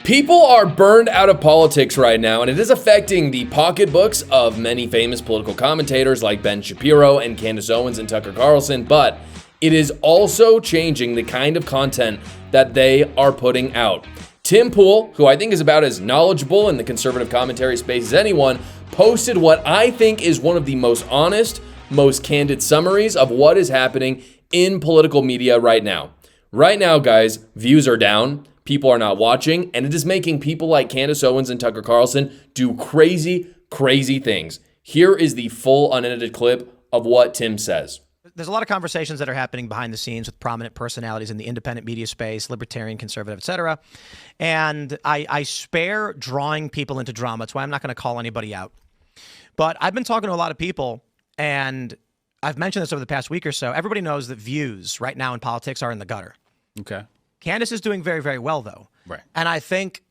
People are burned out of politics right now, and it is affecting the pocketbooks of many famous political commentators like Ben Shapiro and Candace Owens and Tucker Carlson, but it is also changing the kind of content that they are putting out. Tim Pool, who I think is about as knowledgeable in the conservative commentary space as anyone, posted what I think is one of the most honest, most candid summaries of what is happening in political media right now. Right now, guys, views are down. People are not watching, and it is making people like Candace Owens and Tucker Carlson do crazy, crazy things. Here is the full unedited clip of what Tim says. There's a lot of conversations that are happening behind the scenes with prominent personalities in the independent media space, libertarian, conservative, etc. And I spare drawing people into drama. That's why I'm not going to call anybody out. But I've been talking to a lot of people, and I've mentioned this over the past week or so. Everybody knows that views right now in politics are in the gutter. Okay. Candace is doing very, very well, though. Right. And I think,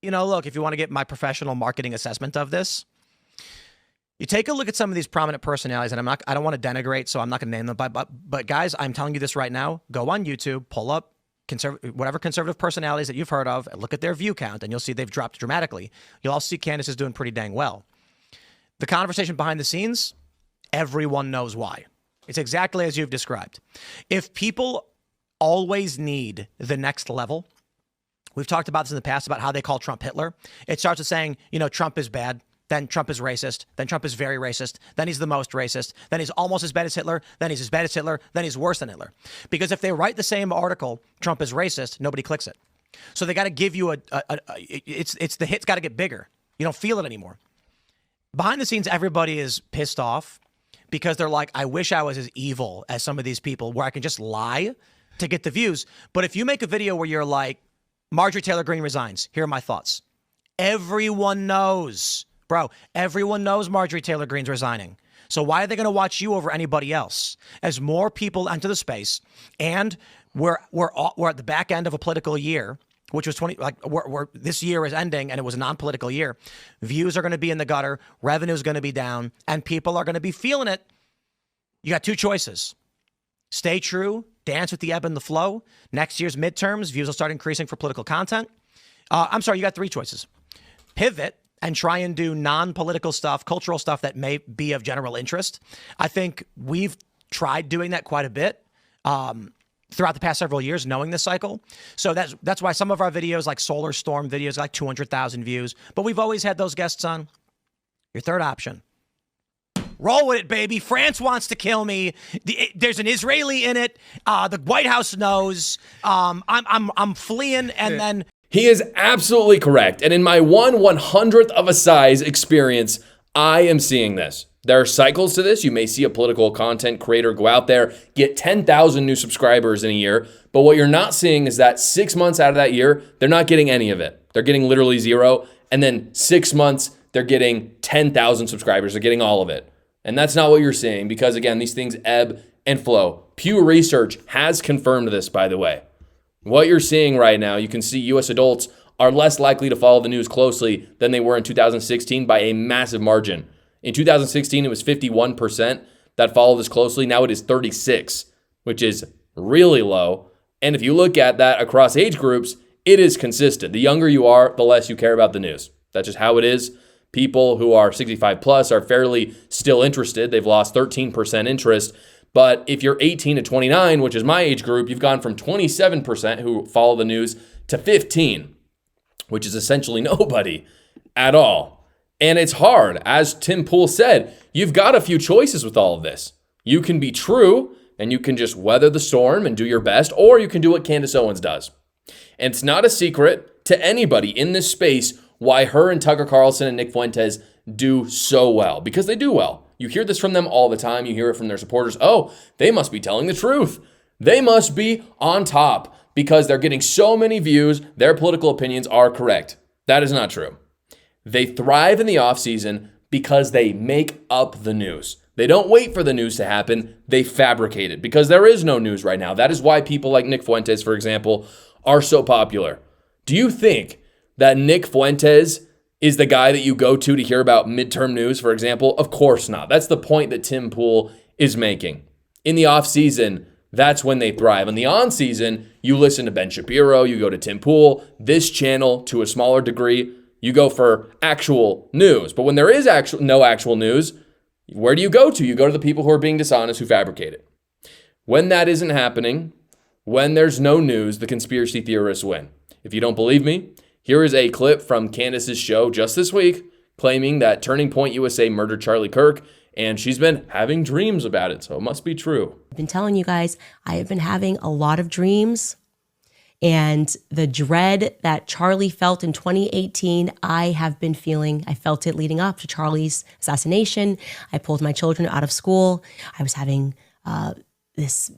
look, if you want to get my professional marketing assessment of this, you take a look at some of these prominent personalities, and I don't want to denigrate, so I'm not going to name them, but guys, I'm telling you this right now. Go on YouTube, pull up whatever conservative personalities that you've heard of, and look at their view count, and you'll see they've dropped dramatically. You'll also see Candace is doing pretty dang well. The conversation behind the scenes, everyone knows why. It's exactly as you've described. If people always need the next level. We've talked about this in the past about how they call Trump Hitler. It starts with saying, Trump is bad. Then Trump is racist. Then Trump is very racist. Then he's the most racist. Then he's almost as bad as Hitler. Then he's as bad as Hitler. Then he's worse than Hitler. Because if they write the same article, Trump is racist, nobody clicks it. So they got to give you it's the hit's got to get bigger. You don't feel it anymore. Behind the scenes, everybody is pissed off because they're like, I wish I was as evil as some of these people where I can just lie to get the views. But if you make a video where you're like, Marjorie Taylor Greene resigns, here are my thoughts. Everyone knows, everyone knows Marjorie Taylor Greene's resigning. So why are they going to watch you over anybody else? As more people enter the space, and we're at the back end of a political year, which was this year is ending and it was a non-political year. Views are going to be in the gutter, revenue is going to be down, and people are going to be feeling it. You got two choices. Stay true, dance with the ebb and the flow. Next year's midterms, views will start increasing for political content. You got three choices. Pivot and try and do non-political stuff, cultural stuff that may be of general interest. I think we've tried doing that quite a bit throughout the past several years, knowing this cycle. So that's why some of our videos, like Solar Storm videos, like 200,000 views. But we've always had those guests on. Your third option. Roll with it, baby. France wants to kill me. There's an Israeli in it. The White House knows. I'm fleeing, and then he is absolutely correct. And in my 1/100th of a size experience, I am seeing this. There are cycles to this. You may see a political content creator go out there, get 10,000 new subscribers in a year. But what you're not seeing is that 6 months out of that year, they're not getting any of it. They're getting literally zero. And then 6 months, they're getting 10,000 subscribers. They're getting all of it. And that's not what you're seeing because, again, these things ebb and flow. Pew Research has confirmed this, by the way. What you're seeing right now, you can see U.S. adults are less likely to follow the news closely than they were in 2016 by a massive margin. In 2016, it was 51% that followed this closely. Now it is 36%, which is really low. And if you look at that across age groups, it is consistent. The younger you are, the less you care about the news. That's just how it is. People who are 65 plus are fairly still interested. They've lost 13% interest. But if you're 18 to 29, which is my age group, you've gone from 27% who follow the news to 15%, which is essentially nobody at all. And it's hard. As Tim Pool said, you've got a few choices with all of this. You can be true and you can just weather the storm and do your best, or you can do what Candace Owens does. And it's not a secret to anybody in this space why her and Tucker Carlson and Nick Fuentes do so well, because they do well. You hear this from them all the time. You hear it from their supporters. Oh, they must be telling the truth. They must be on top because they're getting so many views. Their political opinions are correct. That is not true. They thrive in the offseason because they make up the news. They don't wait for the news to happen. They fabricate it because there is no news right now. That is why people like Nick Fuentes, for example, are so popular. Do you think that Nick Fuentes is the guy that you go to hear about midterm news, for example? Of course not. That's the point that Tim Pool is making. In the offseason, that's when they thrive. In the on season, you listen to Ben Shapiro, you go to Tim Pool, this channel to a smaller degree, you go for actual news. But when there is no actual news, where do you go to? You go to the people who are being dishonest, who fabricate it. When that isn't happening, when there's no news, the conspiracy theorists win. If you don't believe me, here is a clip from Candace's show just this week claiming that Turning Point USA murdered Charlie Kirk, and she's been having dreams about it, so it must be true. I've been telling you guys, I have been having a lot of dreams, and the dread that Charlie felt in 2018, I have been feeling. I felt it leading up to Charlie's assassination. I pulled my children out of school. I was having this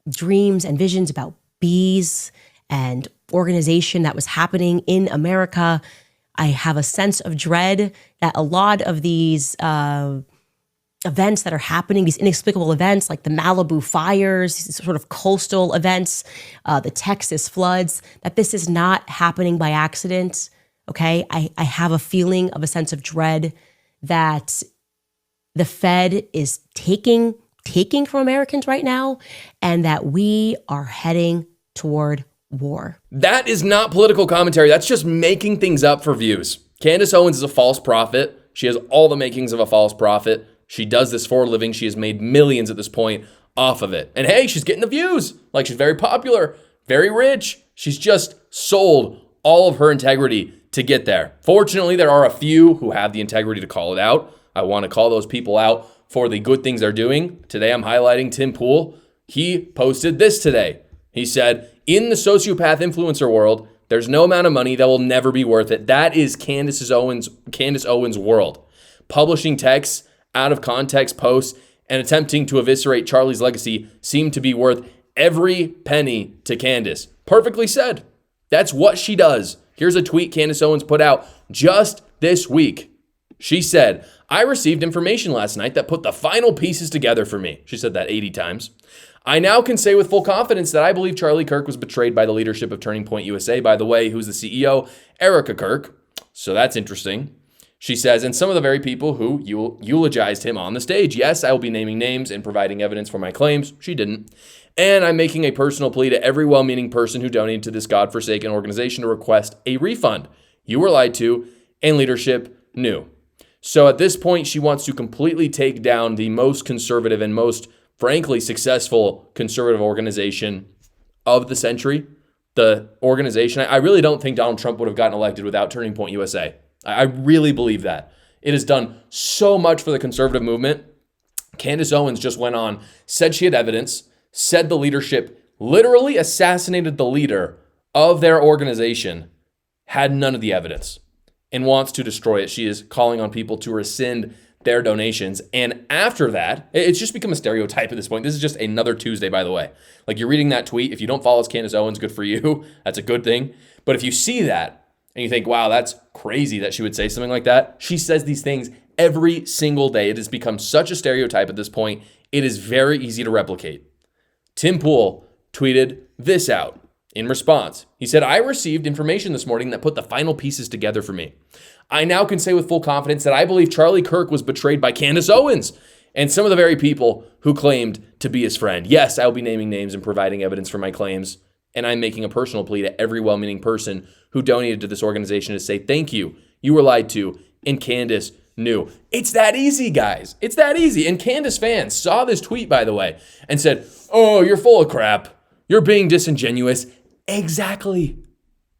dreams and visions about bees and organization that was happening in America. I have a sense of dread that a lot of these events that are happening, these inexplicable events like the Malibu fires, these sort of coastal events, the Texas floods, that this is not happening by accident, okay? I have a feeling of a sense of dread that the Fed is taking from Americans right now, and that we are heading toward war. That is not political commentary. That's just making things up for views. Candace Owens is a false prophet. She has all the makings of a false prophet. She does this for a living. She has made millions at this point off of it. And hey, she's getting the views. Like, she's very popular, very rich. She's just sold all of her integrity to get there. Fortunately, there are a few who have the integrity to call it out. I want to call those people out for the good things they're doing. Today, I'm highlighting Tim Pool. He posted this today. He said, in the sociopath influencer world, there's no amount of money that will never be worth it. That is Candace Owens' world. Publishing texts out of context posts and attempting to eviscerate Charlie's legacy seem to be worth every penny to Candace. Perfectly said. That's what she does. Here's a tweet Candace Owens put out just this week. She said, I received information last night that put the final pieces together for me. She said that 80 times. I now can say with full confidence that I believe Charlie Kirk was betrayed by the leadership of Turning Point USA. By the way, who's the CEO? Erica Kirk. So that's interesting. She says, and some of the very people who eulogized him on the stage. Yes, I will be naming names and providing evidence for my claims. She didn't. And I'm making a personal plea to every well-meaning person who donated to this godforsaken organization to request a refund. You were lied to, and leadership knew. So at this point, she wants to completely take down the most conservative and most, frankly, successful conservative organization of the century. The organization, I really don't think Donald Trump would have gotten elected without Turning Point USA. I really believe that. It has done so much for the conservative movement. Candace Owens just went on, said she had evidence, said the leadership literally assassinated the leader of their organization, had none of the evidence, and wants to destroy it. She is calling on people to rescind their donations. And after that, it's just become a stereotype at this point. This is just another Tuesday, by the way. Like, you're reading that tweet. If you don't follow Candace Owens, good for you. That's a good thing. But if you see that and you think, wow, that's crazy that she would say something like that, she says these things every single day. It has become such a stereotype at this point. It is very easy to replicate. Tim Pool tweeted this out in response. He said, I received information this morning that put the final pieces together for me. I now can say with full confidence that I believe Charlie Kirk was betrayed by Candace Owens and some of the very people who claimed to be his friend. Yes, I will be naming names and providing evidence for my claims. And I'm making a personal plea to every well-meaning person who donated to this organization to say, thank you. You were lied to, and Candace knew. It's that easy, guys. It's that easy. And Candace fans saw this tweet, by the way, and said, oh, you're full of crap. You're being disingenuous. Exactly.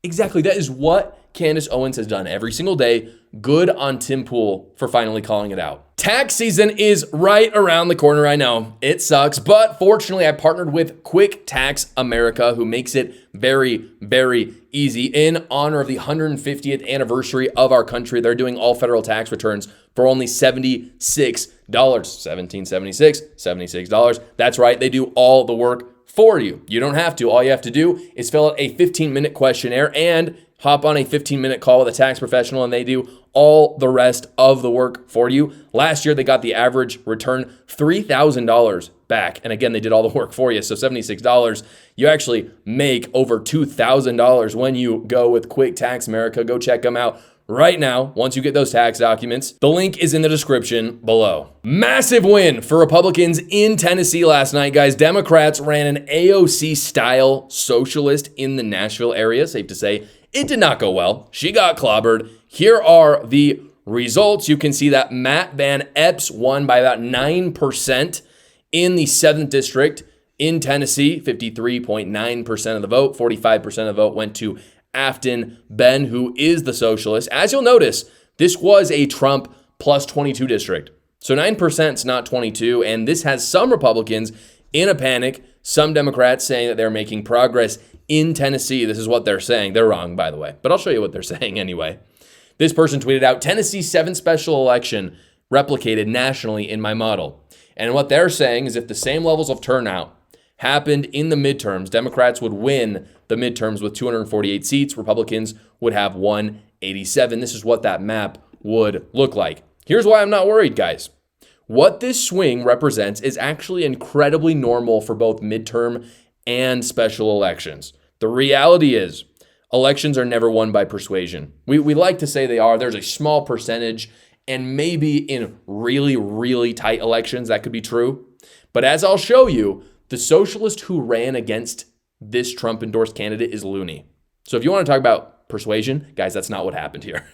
That is what Candace Owens has done every single day. Good on Tim Pool for finally calling it out. Tax season is right around the corner. I know it sucks, but fortunately I partnered with Quick Tax America, who makes it very, very easy. In honor of the 150th anniversary of our country, they're doing all federal tax returns for only $76. $17.76, $76. That's right. They do all the work for you. You don't have to. All you have to do is fill out a 15-minute questionnaire and hop on a 15-minute call with a tax professional, and they do all the rest of the work for you. Last year, they got the average return $3,000 back. And again, they did all the work for you. So $76, you actually make over $2,000 when you go with Quick Tax America. Go check them out right now once you get those tax documents. The link is in the description below. Massive win for Republicans in Tennessee last night, guys. Democrats ran an AOC-style socialist in the Nashville area. Safe to say, it did not go well. She got clobbered. Here are the results. You can see that Matt Van Epps won by about 9% in the 7th district in Tennessee. 53.9% of the vote, 45% of the vote went to Afton Ben, who is the socialist. As you'll notice, this was a Trump plus 22 district. So 9% is not 22, and this has some Republicans in a panic, some Democrats saying that they're making progress in Tennessee. This is what they're saying. They're wrong, by the way, but I'll show you what they're saying anyway. This person tweeted out, Tennessee's 7th special election replicated nationally in my model. And what they're saying is if the same levels of turnout happened in the midterms, Democrats would win the midterms with 248 seats. Republicans would have 187. This is what that map would look like. Here's why I'm not worried, guys. What this swing represents is actually incredibly normal for both midterm and special elections. The reality is, elections are never won by persuasion. We like to say they are. There's a small percentage, and maybe in really, really tight elections, that could be true. But as I'll show you, the socialist who ran against this Trump-endorsed candidate is loony. So if you want to talk about persuasion, guys, that's not what happened here.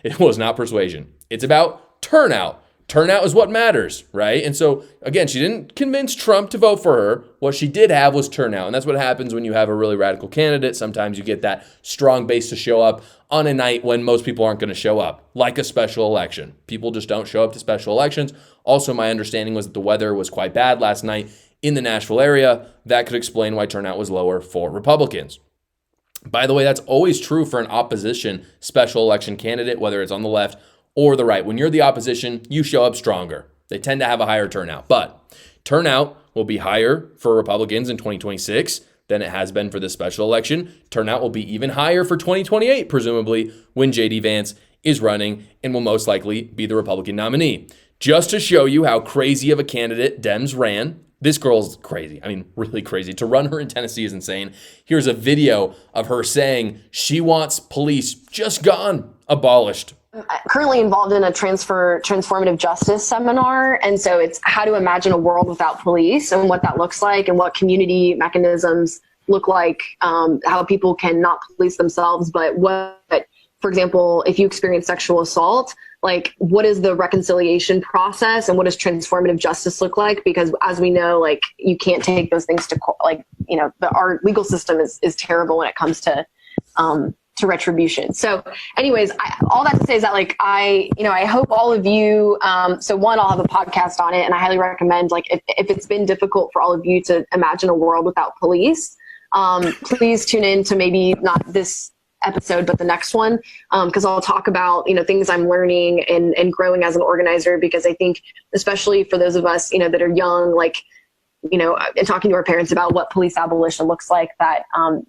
It was not persuasion. It's about turnout. Turnout is what matters, right? And so, again, she didn't convince Trump to vote for her. What she did have was turnout. And that's what happens when you have a really radical candidate. Sometimes you get that strong base to show up on a night when most people aren't going to show up, like a special election. People just don't show up to special elections. Also, my understanding was that the weather was quite bad last night in the Nashville area. That could explain why turnout was lower for Republicans. By the way, that's always true for an opposition special election candidate, whether it's on the left or the right. When you're the opposition, you show up stronger. They tend to have a higher turnout. But turnout will be higher for Republicans in 2026 than it has been for this special election. Turnout will be even higher for 2028, presumably, when J.D. Vance is running and will most likely be the Republican nominee. Just to show you how crazy of a candidate Dems ran, this girl's crazy. I mean, really crazy. To run her in Tennessee is insane. Here's a video of her saying she wants police just gone, abolished. Currently involved in a transformative justice seminar. And so it's how to imagine a world without police and what that looks like and what community mechanisms look like, how people can not police themselves, but what, for example, if you experience sexual assault, like what is the reconciliation process and what does transformative justice look like? Because as we know, like you can't take those things to court. Like, you know, our legal system is terrible when it comes to retribution. So anyways, all that to say is that like, I hope all of you, so one, I'll have a podcast on it and I highly recommend, like, if it's been difficult for all of you to imagine a world without police, please tune in to maybe not this episode, but the next one, because I'll talk about, things I'm learning and growing as an organizer, because I think, especially for those of us, that are young, like, and talking to our parents about what police abolition looks like, that,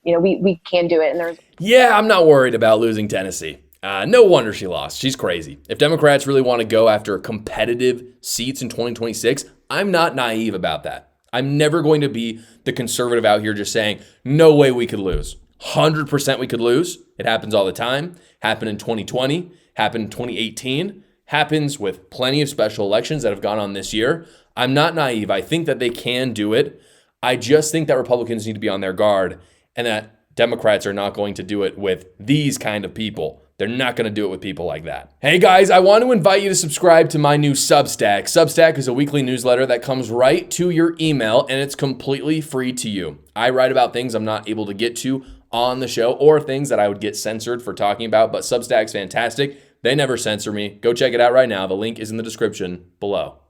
we can do it. And Yeah, I'm not worried about losing Tennessee. No wonder she lost. She's crazy. If Democrats really want to go after competitive seats in 2026, I'm not naive about that. I'm never going to be the conservative out here just saying, no way we could lose. 100% we could lose. It happens all the time. Happened in 2020, happened in 2018, happens with plenty of special elections that have gone on this year. I'm not naive. I think that they can do it. I just think that Republicans need to be on their guard and that Democrats are not going to do it with these kind of people. They're not going to do it with people like that. Hey guys, I want to invite you to subscribe to my new Substack. Substack is a weekly newsletter that comes right to your email and it's completely free to you. I write about things I'm not able to get to on the show or things that I would get censored for talking about, but Substack's fantastic. They never censor me. Go check it out right now. The link is in the description below.